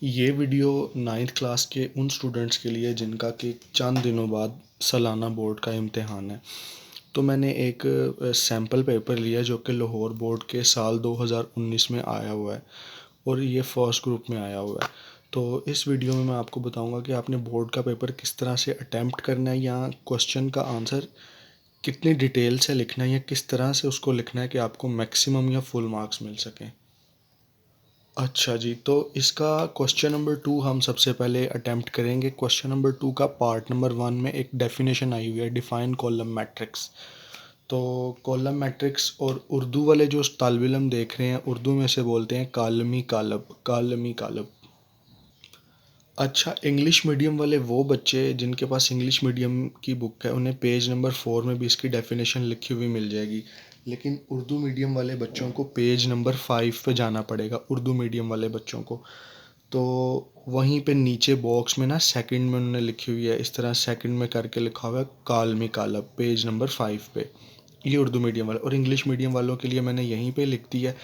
ये video 9th class के उन स्टूडेंट्स के लिए जिनका कि चंद दिनों बाद सालाना बोर्ड का इम्तिहान है। तो मैंने एक सैम्पल पेपर लिया जो कि लाहौर बोर्ड के साल 2019 में आया हुआ है और ये फर्स्ट ग्रुप में आया हुआ है। तो इस वीडियो में मैं आपको बताऊंगा कि आपने बोर्ड का पेपर किस तरह से अटेम्प्ट करना है या क्वेश्चन का आंसर कितनी डिटेल से लिखना है या किस तरह से उसको लिखना है कि आपको मैक्सिमम या फुल मार्क्स मिल सकें। अच्छा जी, तो इसका क्वेश्चन नंबर 2 हम सबसे पहले अटेम्प्ट करेंगे। क्वेश्चन नंबर 2 का पार्ट नंबर 1 में एक डेफिनेशन आई हुई है, डिफाइन कॉलम मैट्रिक्स। तो कॉलम मैट्रिक्स और उर्दू वाले जो तालिब इल्म देख रहे हैं, उर्दू में से बोलते हैं कालमी कालब, कालमी कालब। अच्छा, इंग्लिश मीडियम वाले वो बच्चे जिनके पास इंग्लिश मीडियम की बुक है उन्हें पेज नंबर 4 में भी इसकी डेफिनेशन लिखी हुई मिल जाएगी। लेकिन उर्दू मीडियम वाले बच्चों को पेज नंबर 5 पे जाना पड़ेगा, उर्दू मीडियम वाले बच्चों को। तो वहीं पे नीचे बॉक्स में ना सेकंड में उन्होंने लिखी हुई है, इस तरह सेकंड में करके लिखा हुआ है कालमी कालब, पेज नंबर 5 पे। ये उर्दू मीडियम वाले और इंग्लिश मीडियम वालों के लिए मैंने यहीं पे लिख दी है।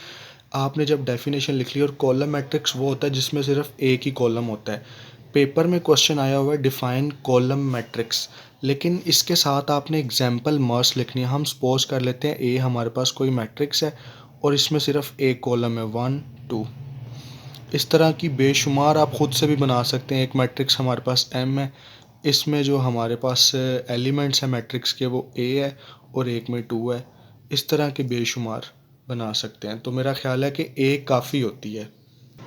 आपने जब डेफिनेशन लिख ली, और कॉलम मैट्रिक्स वो होता है जिसमें सिर्फ एक ही कॉलम होता है। पेपर में क्वेश्चन आया हुआ है डिफाइन कॉलम मैट्रिक्स, लेकिन इसके साथ आपने एग्जाम्पल मस्ट लिखनी है। हम सपोज कर लेते हैं ए हमारे पास कोई मैट्रिक्स है और इसमें सिर्फ एक कॉलम है 1 2। इस तरह की बेशुमार आप ख़ुद से भी बना सकते हैं। एक मैट्रिक्स हमारे पास एम है, इसमें जो हमारे पास एलिमेंट्स हैं मैट्रिक्स के वो ए है और एक में 2 है। इस तरह के बेशुमार बना सकते हैं। तो मेरा ख्याल है कि ए काफ़ी होती है।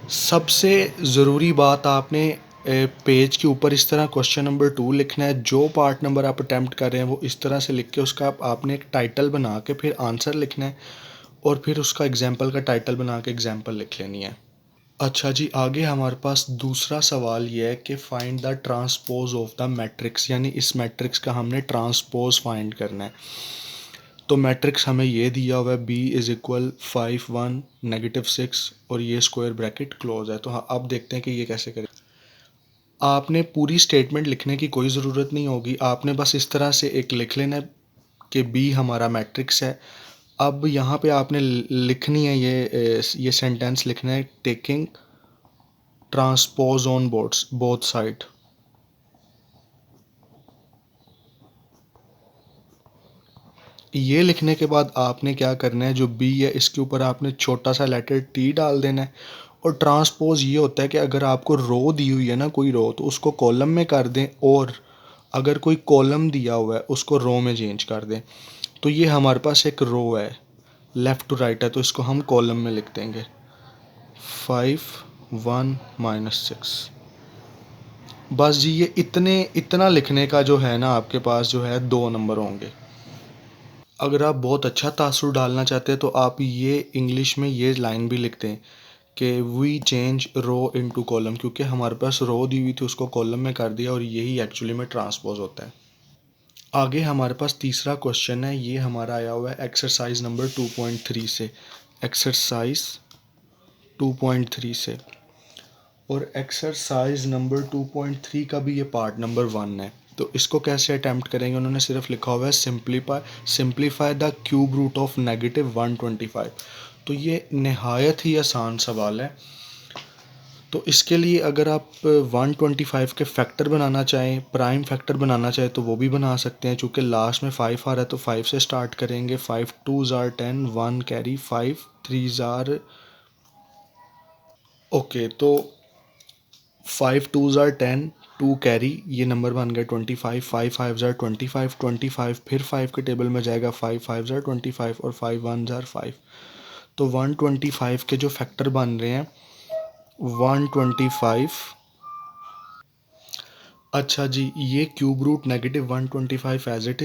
सबसे ज़रूरी बात, आपने पेज के ऊपर इस तरह क्वेश्चन नंबर 2 लिखना है। जो पार्ट नंबर आप अटैम्प्ट कर रहे हैं वो इस तरह से लिख के उसका आपने एक टाइटल बना के फिर आंसर लिखना है और फिर उसका एग्जाम्पल का टाइटल बना के एग्जाम्पल लिख लेनी है। अच्छा जी, आगे हमारे पास दूसरा सवाल ये है कि find the transpose of the matrix, यानी इस मैट्रिक्स का हमने ट्रांसपोज फाइंड करना है। तो मैट्रिक्स हमें ये दिया हुआ है, बी इज़ इक्वल 5 1 -6 और ये स्क्वायर ब्रैकेट क्लोज है। तो हाँ, अब देखते हैं कि ये कैसे करें। आपने पूरी स्टेटमेंट लिखने की कोई ज़रूरत नहीं होगी, आपने बस इस तरह से एक लिख लेना है कि बी हमारा मैट्रिक्स है। अब यहाँ पे आपने लिखनी है ये सेंटेंस लिखना है, taking transpose on boards both side. ये लिखने के बाद आपने क्या करना है, जो बी है इसके ऊपर आपने छोटा सा लेटर टी डाल देना है। और ट्रांसपोज ये होता है कि अगर आपको रो दी हुई है ना कोई रो, तो उसको कॉलम में कर दें, और अगर कोई कॉलम दिया हुआ है उसको रो में चेंज कर दें। तो ये हमारे पास एक रो है, लेफ़्ट टू राइट है, तो इसको हम कॉलम में लिख देंगे 5 1 -6। बस जी, ये इतना लिखने का जो है ना आपके पास जो है 2 नंबर होंगे। अगर आप बहुत अच्छा तासुर डालना चाहते हैं तो आप ये इंग्लिश में ये लाइन भी लिखते हैं कि we change row into column, क्योंकि हमारे पास रो दी हुई थी उसको कॉलम में कर दिया और यही एक्चुअली में ट्रांसपोज होता है। आगे हमारे पास तीसरा क्वेश्चन है, ये हमारा आया हुआ है एक्सरसाइज नंबर 2.3 से। एक्सरसाइज 2.3 से, और एक्सरसाइज नंबर 2.3 का भी ये पार्ट नंबर 1 है। तो इसको कैसे अटैम्प्ट करेंगे, उन्होंने सिर्फ लिखा हुआ है simplify the cube root of -125। तो ये नहायत ही आसान सवाल है। तो इसके लिए अगर आप 125 के फैक्टर बनाना चाहें, प्राइम फैक्टर बनाना चाहें, तो वो भी बना सकते हैं। चूँकि लास्ट में 5 आ रहा है तो 5 से स्टार्ट करेंगे। 5 2 ज़ार 10, 1 कैरी 5 3 ज़ार, ओके, तो 5 2 ज़ार 10, 2 कैरी, ये नंबर बन गया 25। 5 5 ज़ार 25, 25 फिर 5 के टेबल में जाएगा, 5 5 ज़ार 25 और 5 1 ज़ार 5। तो 125 के जो फैक्टर बन रहे हैं 125। अच्छा जी, ये cube root -125 as it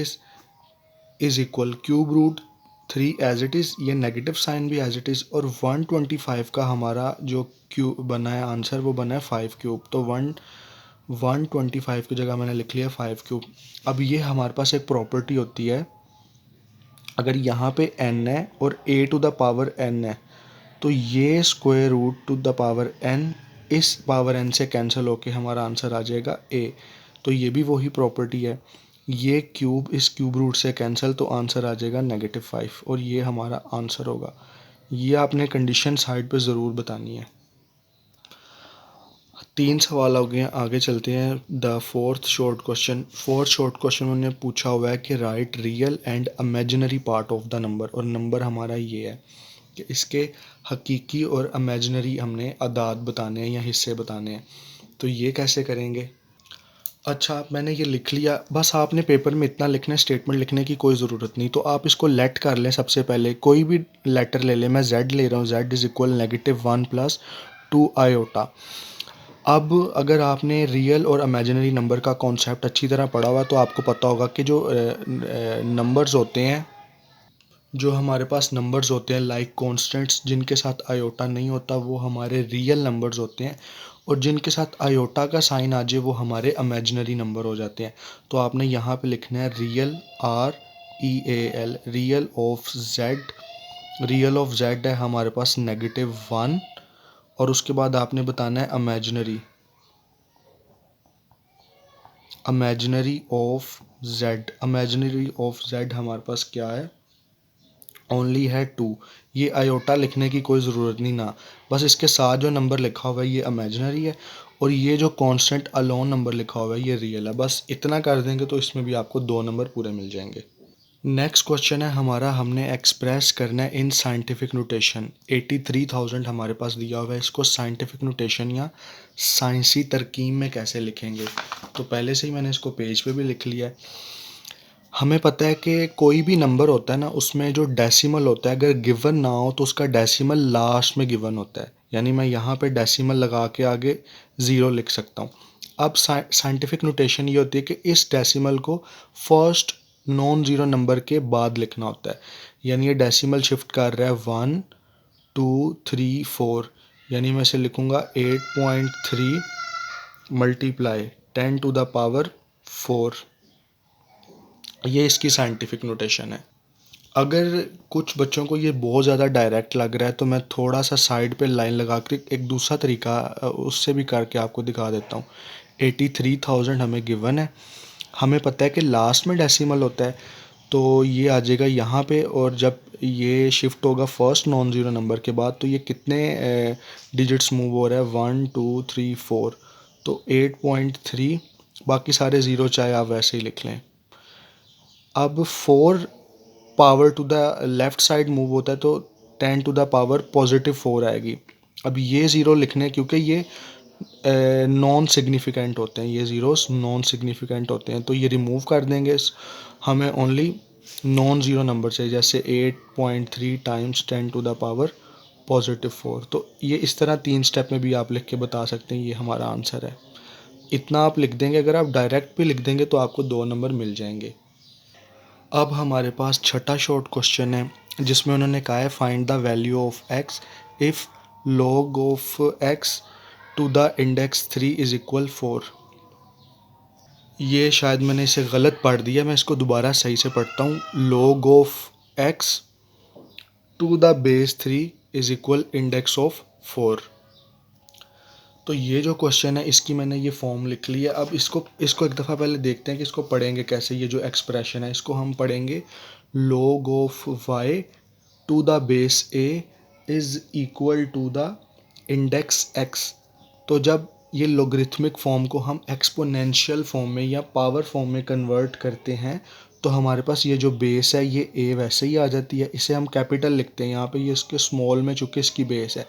is equal cube root 3 as it is, ये नेगेटिव साइन भी एज इट इज़, और 125 का हमारा जो क्यूब बना है आंसर वो बना है 5 क्यूब। तो 125 की जगह मैंने लिख लिया 5 क्यूब। अब ये हमारे पास एक प्रॉपर्टी होती है, अगर यहाँ पे n है और a to the power n है, तो ये square root to the power n इस पावर n से कैंसिल होके हमारा आंसर आ जाएगा a। तो ये भी वही प्रॉपर्टी है, ये क्यूब इस क्यूब रूट से कैंसिल, तो आंसर आ जाएगा -5 और ये हमारा आंसर होगा। ये आपने कंडीशन साइड पे ज़रूर बतानी है। 3 सवाल हो गए हैं, आगे चलते हैं। द फोर्थ शॉर्ट क्वेश्चन उन्होंने पूछा हुआ है कि right real and imaginary part of the number, और नंबर हमारा ये है कि इसके हकीकी और इमेजिनरी हमने अदाद बताने हैं या हिस्से बताने हैं। तो ये कैसे करेंगे? अच्छा, मैंने ये लिख लिया, बस आपने पेपर में इतना लिखना है, स्टेटमेंट लिखने की कोई ज़रूरत नहीं। तो आप इसको लेट कर लें। सबसे पहले कोई भी लेटर ले लें, मैं जेड ले रहा हूँ, जेड इज़ इक्वल -1 + 2 आयोटा। अब अगर आपने रियल और इमेजिनरी नंबर का कॉन्सेप्ट अच्छी तरह पढ़ा हुआ तो आपको पता होगा कि जो नंबर्स होते हैं, जो हमारे पास नंबर्स होते हैं लाइक कॉन्स्टेंट्स, जिनके साथ आयोटा नहीं होता वो हमारे रियल नंबर्स होते हैं, और जिनके साथ आयोटा का साइन आ जाए वो हमारे इमेजिनरी नंबर हो जाते हैं। तो आपने यहाँ पे लिखना है real, REAL, real of Z है हमारे पास -1, और उसके बाद आपने बताना है इमेजिनरी ऑफ जेड हमारे पास क्या है, ओनली है 2। ये आयोटा लिखने की कोई ज़रूरत नहीं ना, बस इसके साथ जो नंबर लिखा हुआ है ये इमेजिनरी है, और ये जो कांस्टेंट अलोन नंबर लिखा हुआ है ये रियल है। बस इतना कर देंगे तो इसमें भी आपको 2 नंबर पूरे मिल जाएंगे। नेक्स्ट क्वेश्चन है हमारा, हमने एक्सप्रेस करना है इन साइंटिफिक नोटेशन। 83,000 हमारे पास दिया हुआ है, इसको साइंटिफिक नोटेशन या साइंसी तरकीब में कैसे लिखेंगे? तो पहले से ही मैंने इसको पेज पे भी लिख लिया है। हमें पता है कि कोई भी नंबर होता है ना, उसमें जो डेसिमल होता है अगर गिवन ना हो तो उसका डेसिमल लास्ट में गिवन होता है, यानी मैं यहाँ पे डेसिमल लगा के आगे 0 लिख सकता हूँ। अब साइंटिफिक नोटेशन ये होती है कि इस डेसिमल को फर्स्ट नॉन ज़ीरो नंबर के बाद लिखना होता है, यानी ये डेसिमल शिफ्ट कर रहा है 1 2 3 4, यानी मैं इसे लिखूँगा 8.3 मल्टीप्लाई 10⁴। ये इसकी साइंटिफिक नोटेशन है। अगर कुछ बच्चों को ये बहुत ज़्यादा डायरेक्ट लग रहा है तो मैं थोड़ा सा साइड पे लाइन लगा के एक दूसरा तरीका उससे भी करके आपको दिखा देता हूँ। 83,000 हमें गिवन है, हमें पता है कि लास्ट में डेसिमल होता है, तो ये आ जाएगा यहाँ पे, और जब ये शिफ्ट होगा फर्स्ट नॉन ज़ीरो नंबर के बाद तो ये कितने डिजिट्स मूव हो रहा है, 1 2 3 4, तो 8.3, बाकी सारे ज़ीरो चाहे आप वैसे ही लिख लें। अब 4 power to the left side move होता है तो 10⁻⁴ आएगी। अब ये ज़ीरो लिखने, क्योंकि ये नॉन सिग्निफिकेंट होते हैं, ये ज़ीरोस नॉन सिग्निफिकेंट होते हैं, तो ये रिमूव कर देंगे। हमें ओनली नॉन ज़ीरो नंबर चाहिए, जैसे 8.3 टाइम्स 10⁻⁴। तो ये इस तरह 3 स्टेप में भी आप लिख के बता सकते हैं, ये हमारा आंसर है। इतना आप लिख देंगे, अगर आप डायरेक्ट भी लिख देंगे तो आपको 2 नंबर मिल जाएंगे। अब हमारे पास छठा शॉर्ट क्वेश्चन है जिसमें उन्होंने कहा है find the value of x if log of x to the index 3 is equal 4। ये शायद मैंने इसे गलत पढ़ दिया, मैं इसको दोबारा सही से पढ़ता हूँ। log of x to the base 3 is equal index of 4। तो ये जो क्वेश्चन है इसकी मैंने ये फॉर्म लिख ली है। अब इसको एक दफ़ा पहले देखते हैं कि इसको पढ़ेंगे कैसे। ये जो एक्सप्रेशन है इसको हम पढ़ेंगे log of y to the base a is equal to the index x. तो जब ये लोगरिथमिक फॉर्म को हम एक्सपोनेंशियल फॉर्म में या पावर फॉर्म में कन्वर्ट करते हैं तो हमारे पास ये जो बेस है ये ए वैसे ही आ जाती है। इसे हम कैपिटल लिखते हैं, यहाँ पे ये इसके स्मॉल में चूँकि इसकी बेस है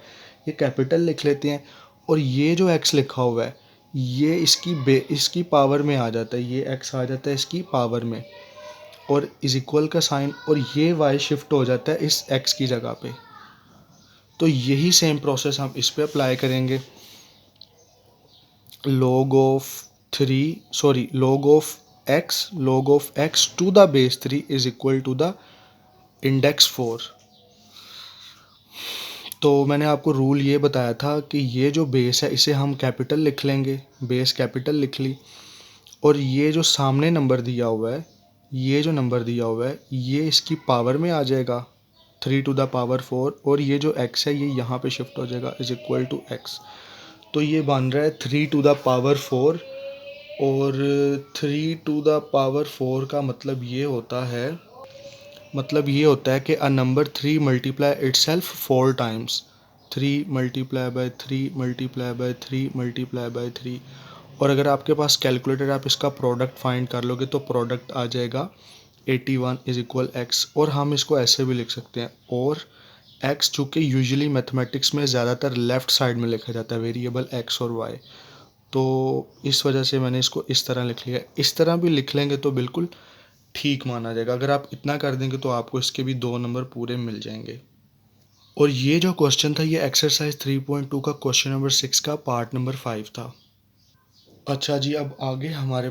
ये कैपिटल लिख लेते हैं, और ये जो एक्स लिखा हुआ है ये इसकी पावर में आ जाता है, ये एक्स आ जाता है इसकी पावर में, और इज इक्वल का साइन, और ये वाई शिफ्ट हो जाता है इस एक्स की जगह पे। तो यही सेम प्रोसेस हम इस पे अप्लाई करेंगे। log of x to the base 3 is equal to the index 4। तो मैंने आपको रूल ये बताया था कि ये जो बेस है इसे हम कैपिटल लिख लेंगे, बेस कैपिटल लिख ली, और ये जो सामने नंबर दिया हुआ है ये जो नंबर दिया हुआ है ये इसकी पावर में आ जाएगा 3⁴, और ये जो x है ये यहाँ पे शिफ्ट हो जाएगा इज इक्वल टू एक्स। तो ये बन रहा है 3⁴, और 3⁴ का मतलब ये होता है कि a number 3 multiply itself 4 times. 3 और अगर आपके पास कैलकुलेटर आप इसका प्रोडक्ट फाइंड कर लोगे तो प्रोडक्ट आ जाएगा 81 इज इक्वल एक्स। और हम इसको ऐसे भी लिख सकते हैं, और एक्स चूँकि यूजुअली मैथमेटिक्स में ज़्यादातर लेफ़्ट साइड में लिखा जाता है वेरिएबल एक्स और वाई, तो इस वजह से मैंने इसको इस तरह लिख लिया। इस तरह भी लिख लेंगे तो बिल्कुल ठीक माना जाएगा। अगर आप इतना कर देंगे तो आपको इसके भी 2 नंबर पूरे मिल जाएंगे। और ये जो क्वेश्चन था ये एक्सरसाइज 3.2 का क्वेश्चन नंबर 6 का पार्ट नंबर 5 था। अच्छा जी, अब आगे हमारे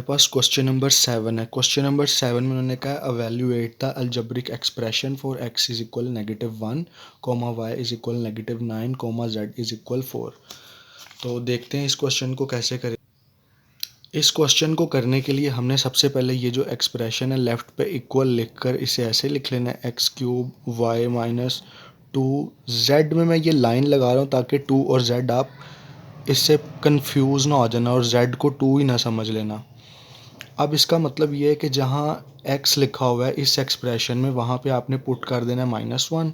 पास क्वेश्चन नंबर 7 है। क्वेश्चन नंबर 7 में उन्होंने कहा evaluate the algebraic expression for x is equal -1, y is equal -9, z is equal 4। तो देखते हैं इस क्वेश्चन को कैसे करें। इस क्वेश्चन को करने के लिए हमने सबसे पहले ये जो एक्सप्रेशन है लेफ़्ट पे इक्वल लिखकर इसे ऐसे लिख लेना है, x³ y माइनस 2 z में मैं ये लाइन लगा रहा हूँ ताकि 2 और z आप इससे कंफ्यूज ना हो जाना और z को 2 ही ना समझ लेना। अब इसका मतलब ये है कि जहाँ x लिखा हुआ है इस एक्सप्रेशन में वहाँ पे आपने पुट कर देना है -1,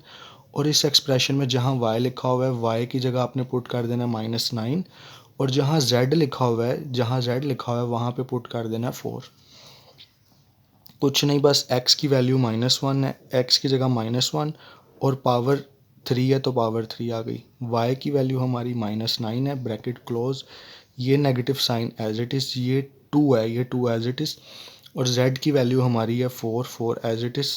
और इस एक्सप्रेशन में जहाँ y लिखा हुआ है y की जगह आपने पुट कर देना है -9, और जहाँ z लिखा हुआ है वहाँ पे पुट कर देना है 4। कुछ नहीं, बस x की वैल्यू -1 है, x की जगह -1 और पावर 3 है तो पावर 3 आ गई। y की वैल्यू हमारी -9 है, ब्रैकेट क्लोज, ये negative sign as it is, ये 2 है, ये 2 एज इट इज़, और z की वैल्यू हमारी है 4 एज इट इज़,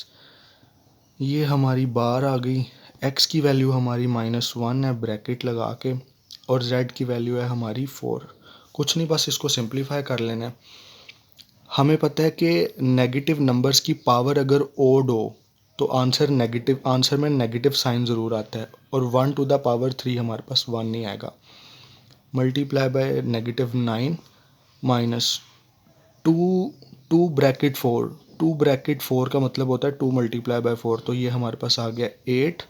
ये हमारी बार आ गई। x की वैल्यू हमारी -1 है ब्रैकेट लगा के, और z की वैल्यू है हमारी 4। कुछ नहीं, बस इसको सिंप्लीफाई कर लेना है। हमें पता है कि नेगेटिव नंबर्स की पावर अगर ओड हो तो आंसर में नेगेटिव साइन ज़रूर आता है, और 1 टू द पावर 3 हमारे पास 1 नहीं आएगा। Multiply by -9 minus 2 bracket 4, 2 bracket 4 का मतलब होता है 2 मल्टीप्लाई बाय 4, तो ये हमारे पास आ गया 8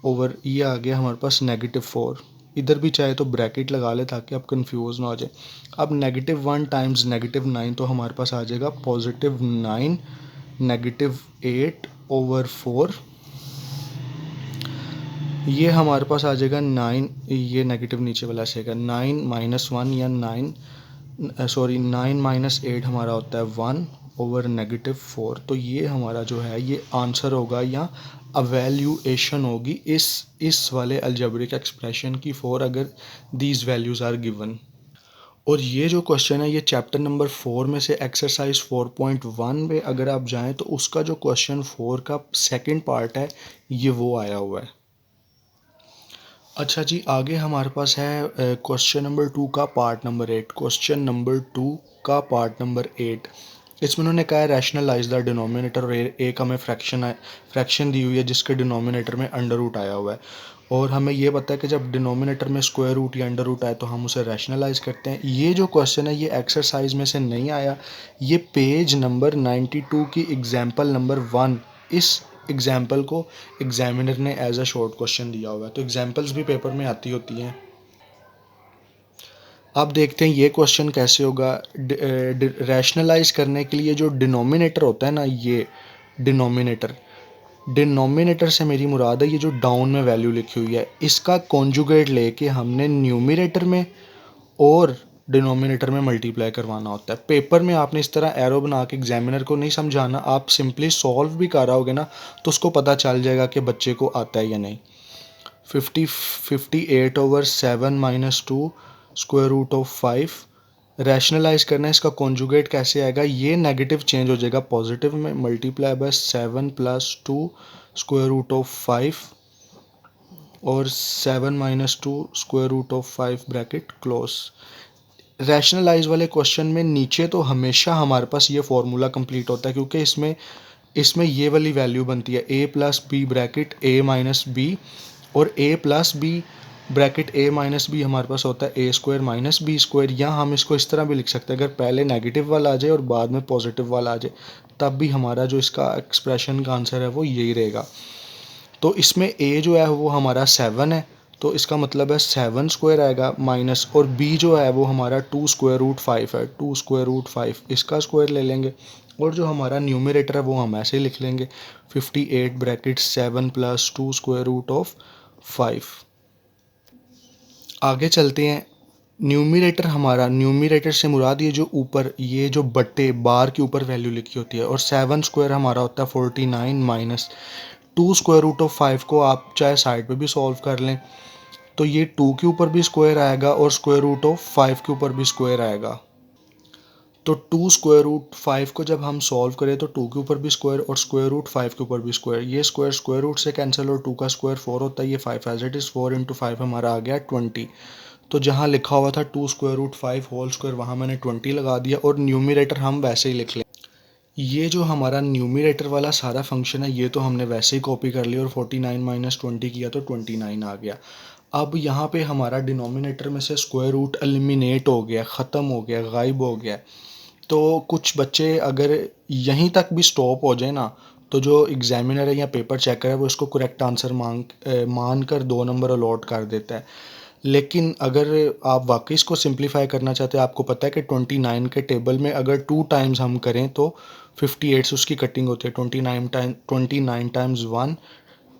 ओवर, ये आ गया हमारे पास -4। इधर भी चाहे तो ब्रैकेट लगा ले ताकि आप कंफ्यूज ना हो जाए। अब -1 टाइम्स -9 तो हमारे पास आ जाएगा +9, -8 ओवर 4, ये हमारे पास आ जाएगा 9, ये नेगेटिव नीचे वाला आएगा 9 -1 या 9 -8 हमारा होता है 1 ओवर -4। तो ये हमारा जो है ये आंसर होगा या अवेल्यूएशन होगी इस वाले अलजेब्रिक एक्सप्रेशन की फॉर अगर दीज वैल्यूज़ आर गिवन। और ये जो क्वेश्चन है ये चैप्टर नंबर 4 में से एक्सरसाइज 4.1 में अगर आप जाएं तो उसका जो क्वेश्चन 4 का सेकंड पार्ट है ये वो आया हुआ है। अच्छा जी, आगे हमारे पास है क्वेश्चन नंबर 2 का पार्ट नंबर 8। क्वेश्चन नंबर 2 का पार्ट नंबर 8, इसमें उन्होंने कहा है रैशनलाइज द डिनोमिनेटर, और एक हमें फ्रैक्शन दी हुई है जिसके डिनोमिनेटर में अंडर रूट आया हुआ है, और हमें ये पता है कि जब डिनोमिनेटर में स्क्वायर रूट या अंडर रूट आए तो हम उसे रैशनलाइज करते हैं। ये जो क्वेश्चन है ये एक्सरसाइज में से नहीं आया, ये पेज नंबर 92 की एग्जाम्पल नंबर 1, इस एग्जाम्पल को एग्जामिनर ने एज अ शॉर्ट क्वेश्चन दिया हुआ है, तो एग्जाम्पल्स भी पेपर में आती होती हैं। अब देखते हैं ये क्वेश्चन कैसे होगा। रैशनलाइज करने के लिए जो डिनोमिनेटर होता है ना, ये डिनोमिनेटर से मेरी मुराद है ये जो डाउन में वैल्यू लिखी हुई है, इसका कॉन्जुगेट लेके हमने न्यूमिनेटर में और डिनोमिनेटर में मल्टीप्लाई करवाना होता है। पेपर में आपने इस तरह एरो बना के एग्जामिनर को नहीं समझाना, आप सिंपली सॉल्व भी कर रहोगे ना तो उसको पता चल जाएगा कि बच्चे को आता है या नहीं। 58 over 7 minus 2 square root of 5, rationalise करना है, इसका कॉन्जुगेट कैसे आएगा, ये नेगेटिव चेंज हो जाएगा पॉजिटिव में, multiply by 7 + 2 square root of 5 और 7 - 2 square root of 5 bracket close. Rationalise वाले क्वेश्चन में नीचे तो हमेशा हमारे पास ये फॉर्मूला कंप्लीट होता है क्योंकि इसमें ये वाली वैल्यू बनती है a + b bracket a - b, और a + b bracket a - b हमारे पास होता है a² - b², या हम इसको इस तरह भी लिख सकते हैं, अगर पहले नेगेटिव वाला आ जाए और बाद में पॉजिटिव वाला आ जाए तब भी हमारा जो इसका एक्सप्रेशन का आंसर है वो यही रहेगा। तो इसमें a जो है वो हमारा 7 है, तो इसका मतलब है 7 स्क्वायर आएगा माइनस, और b जो है वो हमारा 2 स्क्वायर रूट 5 है, 2 स्क्वायर रूट 5 इसका स्क्वायर ले लेंगे, और जो हमारा न्यूमरेटर है वो हम ऐसे ही लिख लेंगे 58 bracket 7 plus 2 square root of 5। आगे चलते हैं। न्यूमरेटर हमारा, न्यूमरेटर से मुराद ये जो ऊपर ये जो बट्टे बार के ऊपर वैल्यू लिखी होती है, और 7 स्क्वायर हमारा होता है 49 माइनस 2 स्क्वायर रूट ऑफ 5 को आप चाहे साइड पे भी सॉल्व कर लें, तो ये 2 के ऊपर भी स्क्वायर आएगा और स्क्वायर रूट ऑफ 5 के ऊपर भी स्क्वायर आएगा। तो 2 स्क्वायर रूट 5 को जब हम सॉल्व करें तो 2 के ऊपर भी स्क्वायर और स्क्वायर रूट 5 के ऊपर भी स्क्वायर, ये स्क्वायर स्क्वायर रूट से कैंसिल और 2 का स्क्वायर 4 होता है, ये 5 एज इट इज़ 4 इंटू 5 हमारा आ गया 20। तो जहाँ लिखा हुआ था 2 स्क्वायर रूट 5 होल स्क्वायर वहाँ मैंने 20 लगा दिया, और न्यूमरेटर हम वैसे ही लिख लें। ये जो हमारा न्यूमरेटर वाला सारा फंक्शन है ये तो हमने वैसे ही कॉपी कर लिया, और 49 माइनस 20 किया तो 29 आ गया। अब यहाँ पे हमारा डिनोमिनेटर में से स्क्वायर रूट एलिमिनेट हो गया, ख़त्म हो गया, गायब हो गया। तो कुछ बच्चे अगर यहीं तक भी स्टॉप हो जाए ना, तो जो एग्जामिनर है या पेपर चेकर है वो इसको करेक्ट आंसर मान कर 2 नंबर अलॉट कर देता है। लेकिन अगर आप वाकई इसको सिंप्लीफाई करना चाहते हैं, आपको पता है कि 29 के टेबल में अगर 2 टाइम्स हम करें तो 58 से उसकी कटिंग होती है, 29 टाइम्स 1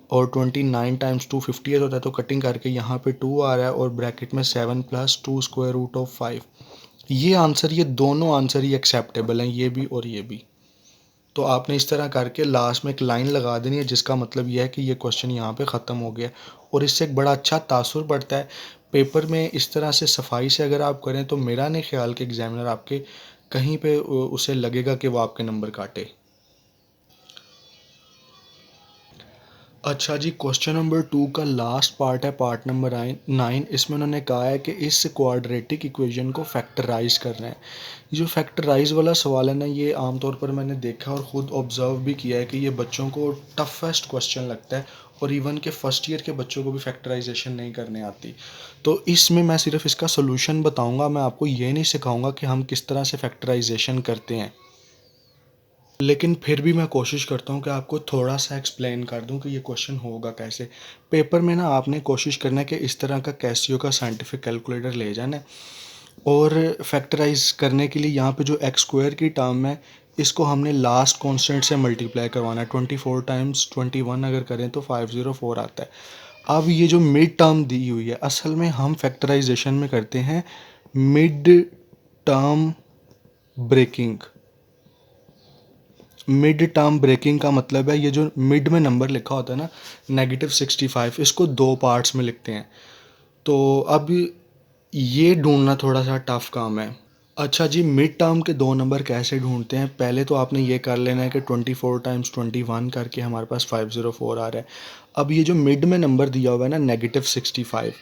और 29 टाइम्स 2 58 होता है, तो कटिंग करके यहाँ पे 2 आ रहा है और ब्रैकेट में 7 प्लस 2 स्क्वायर रूट ऑफ 5। ये आंसर, ये दोनों आंसर ही एक्सेप्टेबल हैं, ये भी और ये भी। तो आपने इस तरह करके लास्ट में एक लाइन लगा देनी है, जिसका मतलब यह है कि ये क्वेश्चन यहाँ पे ख़त्म हो गया, और इससे एक बड़ा अच्छा तासुर पड़ता है पेपर में। इस तरह से सफाई से अगर आप करें तो मेरा नहीं ख्याल कि एग्जामिनर आपके कहीं पे उसे लगेगा कि वो आपके नंबर काटे। अच्छा जी, क्वेश्चन नंबर 2 का लास्ट पार्ट है, पार्ट नंबर 9। इसमें उन्होंने कहा है कि इस क्वाड्रेटिक इक्वेशन को फैक्टराइज करना है। ये जो फैक्टराइज वाला सवाल है ना, ये आमतौर पर मैंने देखा और ख़ुद ऑब्ज़र्व भी किया है कि ये बच्चों को टफेस्ट क्वेश्चन लगता है, और इवन के फर्स्ट ईयर के बच्चों को भी फैक्टराइजेशन नहीं करने आती। तो इसमें मैं सिर्फ इसका सोल्यूशन बताऊँगा, मैं आपको ये नहीं सिखाऊँगा कि हम किस तरह से फैक्टराइजेशन करते हैं। लेकिन फिर भी मैं कोशिश करता हूँ कि आपको थोड़ा सा एक्सप्लेन कर दूँ कि ये क्वेश्चन होगा कैसे। पेपर में ना आपने कोशिश करना है कि इस तरह का कैसियो का साइंटिफिक कैलकुलेटर ले जाना है, और फैक्टराइज करने के लिए यहाँ पे जो एक्स स्क्वायर की टर्म है इसको हमने लास्ट कांस्टेंट से मल्टीप्लाई करवाना है। 24 टाइम्स 21 अगर करें तो 504 आता है। अब ये जो मिड टर्म दी हुई है, असल में हम फैक्टराइजेशन में करते हैं mid term breaking. Mid term breaking का मतलब है ये जो मिड में नंबर लिखा होता है ना, -65, इसको 2 पार्ट्स में लिखते हैं। तो अब ये ढूंढना थोड़ा सा टफ काम है। अच्छा जी, मिड टर्म के 2 नंबर कैसे ढूंढते हैं? पहले तो आपने ये कर लेना है कि 24 टाइम्स 21 करके हमारे पास 504 आ रहा है। अब ये जो मिड में नंबर दिया हुआ है ना -65,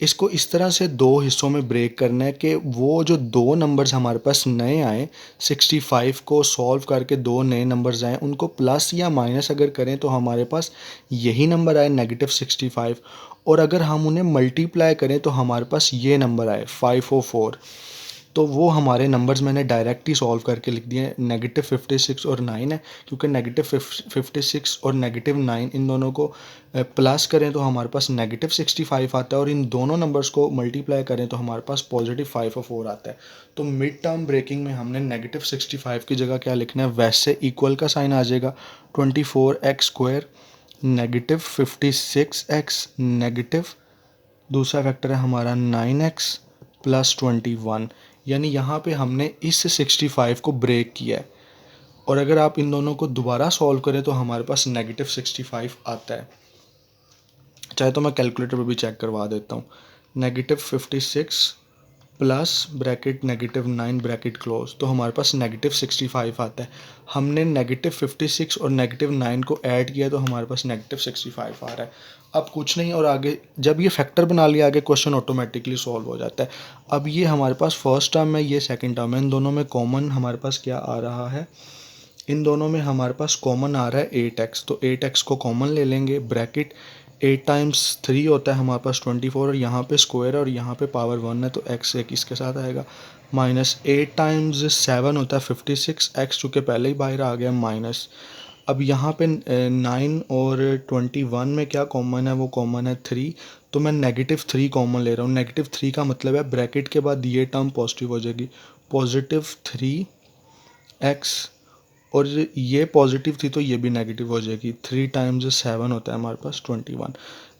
इसको इस तरह से 2 हिस्सों में ब्रेक करना है कि वो जो 2 नंबर्स हमारे पास नए आए, 65 को सॉल्व करके 2 नए नंबर्स आए, उनको प्लस या माइनस अगर करें तो हमारे पास यही नंबर आए -65, और अगर हम उन्हें मल्टीप्लाई करें तो हमारे पास ये नंबर आए 504। तो वो हमारे नंबर्स मैंने डायरेक्ट ही सॉल्व करके लिख दिए। -56 और 9 है, क्योंकि -56 और -9 इन दोनों को प्लस करें तो हमारे पास -65 आता है, और इन दोनों नंबर्स को मल्टीप्लाई करें तो हमारे पास +504 आता है। तो मिड टर्म ब्रेकिंग में हमने -65 की जगह क्या लिखना है, वैसे इक्वल का साइन आ जाएगा 24x² -56x नेगेटिव, दूसरा फैक्टर है हमारा 9x प्लस 21, यानी यहाँ पे हमने इस 65 को ब्रेक किया है। और अगर आप इन दोनों को दोबारा सॉल्व करें तो हमारे पास -65 आता है। चाहे तो मैं कैलकुलेटर पर भी चेक करवा देता हूँ। -56 प्लस ब्रैकेट -9 ब्रैकेट क्लोज, तो हमारे पास -65 आता है। हमने -56 और -9 को ऐड किया तो हमारे पास -65 आ रहा है। अब कुछ नहीं, और आगे जब ये फैक्टर बना लिया आगे क्वेश्चन ऑटोमेटिकली सॉल्व हो जाता है। अब ये हमारे पास फर्स्ट टर्म है, ये सेकंड टर्म है, इन दोनों में कॉमन हमारे पास क्या आ रहा है, इन दोनों में हमारे पास कॉमन आ रहा है 8x, तो 8x को कॉमन ले लेंगे। ब्रैकेट 8 टाइम्स 3 होता है हमारे पास 24, और यहाँ पे स्क्वायर और यहाँ पे पावर 1 है तो x एक इसके साथ आएगा। -8 टाइम्स 7 होता है 56, x चूँकि पहले ही बाहर आ गया माइनस। अब यहाँ पे 9 और 21 में क्या कॉमन है, वो कॉमन है 3, तो मैं -3 कॉमन ले रहा हूँ। -3 का मतलब है ब्रैकेट के बाद ये टर्म पॉजिटिव हो जाएगी, +3x, और ये पॉजिटिव थी तो ये भी नेगेटिव हो जाएगी। 3 टाइम्स 7 होता है हमारे पास 21।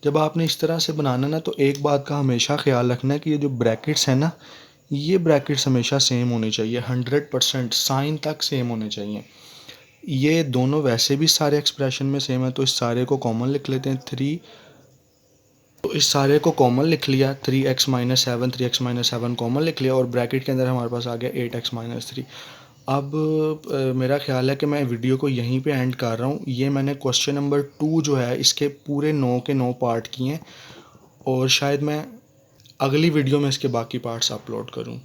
जब आपने इस तरह से बनाना ना, तो एक बात का हमेशा ख्याल रखना है कि ये जो ब्रैकेट्स हैं ना, ये ब्रैकेट्स हमेशा सेम होनी चाहिए, 100% साइन तक सेम होने चाहिए। ये दोनों वैसे भी सारे एक्सप्रेशन में सेम है, तो इस सारे को कॉमन लिख लेते हैं 3। तो इस सारे को कॉमन लिख लिया, 3x-7, 3x-7 कॉमन लिख लिया, और ब्रैकेट के अंदर हमारे पास आ गया 8x-3। अब मेरा ख्याल है कि मैं वीडियो को यहीं पे एंड कर रहा हूँ। ये मैंने क्वेश्चन नंबर 2 जो है, इसके पूरे 9 के 9 पार्ट किए हैं, और शायद मैं अगली वीडियो में इसके बाकी पार्ट्स अपलोड करूँ।